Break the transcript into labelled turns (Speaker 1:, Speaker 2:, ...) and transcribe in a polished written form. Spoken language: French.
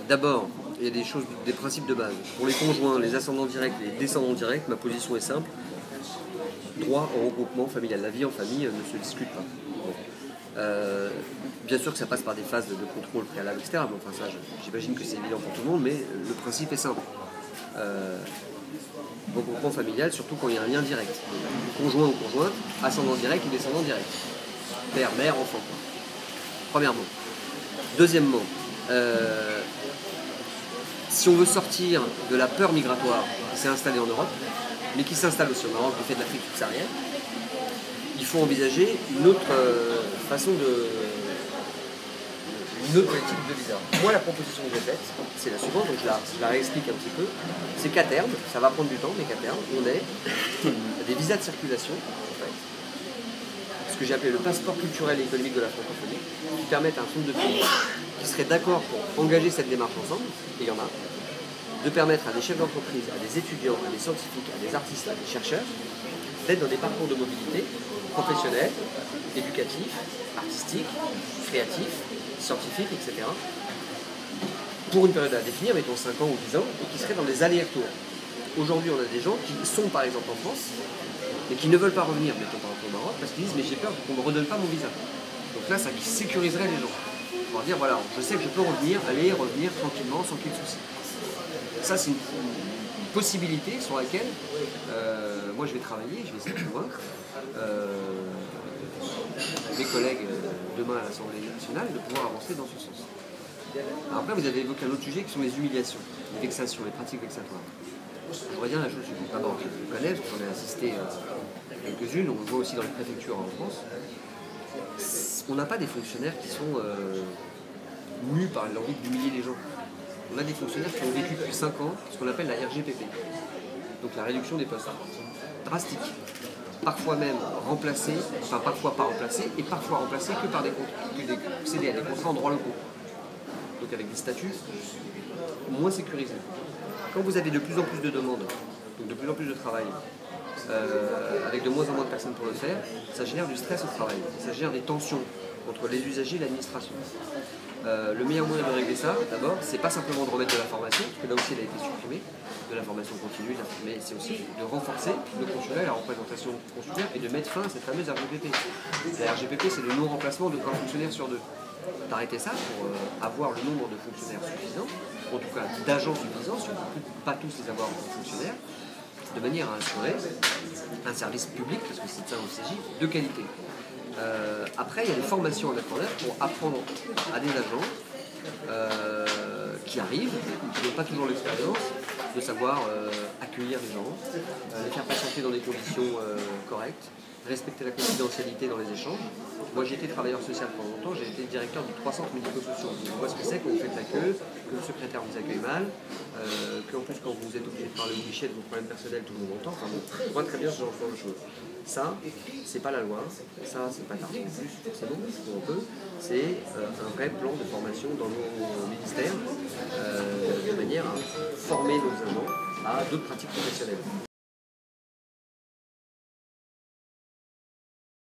Speaker 1: D'abord, il y a des principes de base. Pour les conjoints, les ascendants directs, les descendants directs, ma position est simple. Droit au regroupement familial. La vie en famille ne se discute pas. Bien sûr que ça passe par des phases de contrôle préalable, etc. Bon, enfin, ça, j'imagine que c'est évident pour tout le monde, mais le principe est simple. Regroupement familial, surtout quand il y a un lien direct. Conjoint ou conjointe, ascendant direct ou descendant direct. Père, mère, enfant. Premièrement. Deuxièmement, si on veut sortir de la peur migratoire qui s'est installée en Europe, mais qui s'installe aussi au Maroc du fait de l'Afrique subsaharienne, il faut envisager une autre une autre politique de visa. Moi, la proposition que j'ai faite, c'est la suivante, donc je la réexplique un petit peu. C'est qu'à terme, ça va prendre du temps, mais qu'à terme, on ait des visas de circulation, en fait, ce que j'ai appelé le passeport culturel et économique de la francophonie, qui permettent à un certain nombre de pays qui seraient d'accord pour engager cette démarche ensemble, et il y en a, de permettre à des chefs d'entreprise, à des étudiants, à des scientifiques, à des artistes, à des chercheurs, d'être dans des parcours de mobilité professionnels, éducatifs, artistiques, créatifs, scientifiques, etc. pour une période à définir, mettons 5 ans ou 10 ans, et qui seraient dans des allers-retours. Aujourd'hui, on a des gens qui sont par exemple en France, mais qui ne veulent pas revenir, mettons par exemple au Maroc, parce qu'ils disent mais j'ai peur qu'on ne me redonne pas mon visa. Donc là, ça sécuriserait les gens. On va dire voilà, je sais que je peux revenir tranquillement, sans qu'il y ait de soucis. Ça, c'est une possibilité sur laquelle moi je vais travailler, je vais essayer de convaincre mes collègues demain à l'Assemblée nationale de pouvoir avancer dans ce sens. Alors après, vous avez évoqué un autre sujet qui sont les humiliations, les vexations, les pratiques vexatoires. Je voudrais dire la chose suivante. D'abord, je connais, parce qu'on a assisté à quelques-unes, on le voit aussi dans les préfectures en France. On n'a pas des fonctionnaires qui sont mus par l'envie d'humilier les gens. On a des fonctionnaires qui ont vécu depuis 5 ans ce qu'on appelle la RGPP, donc la réduction des postes. Drastique. Parfois même remplacés, enfin parfois pas remplacés, et parfois remplacés que par des CDI, des contrats en droit locaux. Donc avec des statuts moins sécurisés. Quand vous avez de plus en plus de demandes, donc de plus en plus de travail, avec de moins en moins de personnes pour le faire, ça génère du stress au travail, ça génère des tensions entre les usagers et l'administration. Le meilleur moyen de régler ça, d'abord, c'est pas simplement de remettre de la formation, parce que là aussi elle a été supprimée, de la formation continue, mais c'est aussi de renforcer le consulat et la représentation consulaire et de mettre fin à cette fameuse RGPP. La RGPP, c'est le non-remplacement de 1 fonctionnaire sur 2. D'arrêter ça pour avoir le nombre de fonctionnaires suffisant, en tout cas d'agents suffisants, si on ne peut pas tous les avoir en fonctionnaires, de manière à assurer un service public, parce que c'est de ça dont il s'agit, de qualité. Après, il y a des formations à mettre en œuvre pour apprendre à des agents qui arrivent, qui n'ont pas toujours l'expérience, de savoir accueillir les gens, les faire patienter dans des conditions correctes, respecter la confidentialité dans les échanges. Moi j'ai été travailleur social pendant longtemps, j'ai été directeur de 3 centres médico-sociaux. Je vois ce que c'est quand vous faites la queue, que le secrétaire vous accueille mal, qu'en plus quand vous êtes obligé de parler au guichet de vos problèmes personnels, tout le monde entend. Enfin bon, je vois très bien ce genre de choses. Ça, c'est pas la loi, ça c'est pas l'argent en plus, forcément, on peut. C'est un vrai plan de formation dans nos ministères, de manière à former nos agents à d'autres pratiques professionnelles.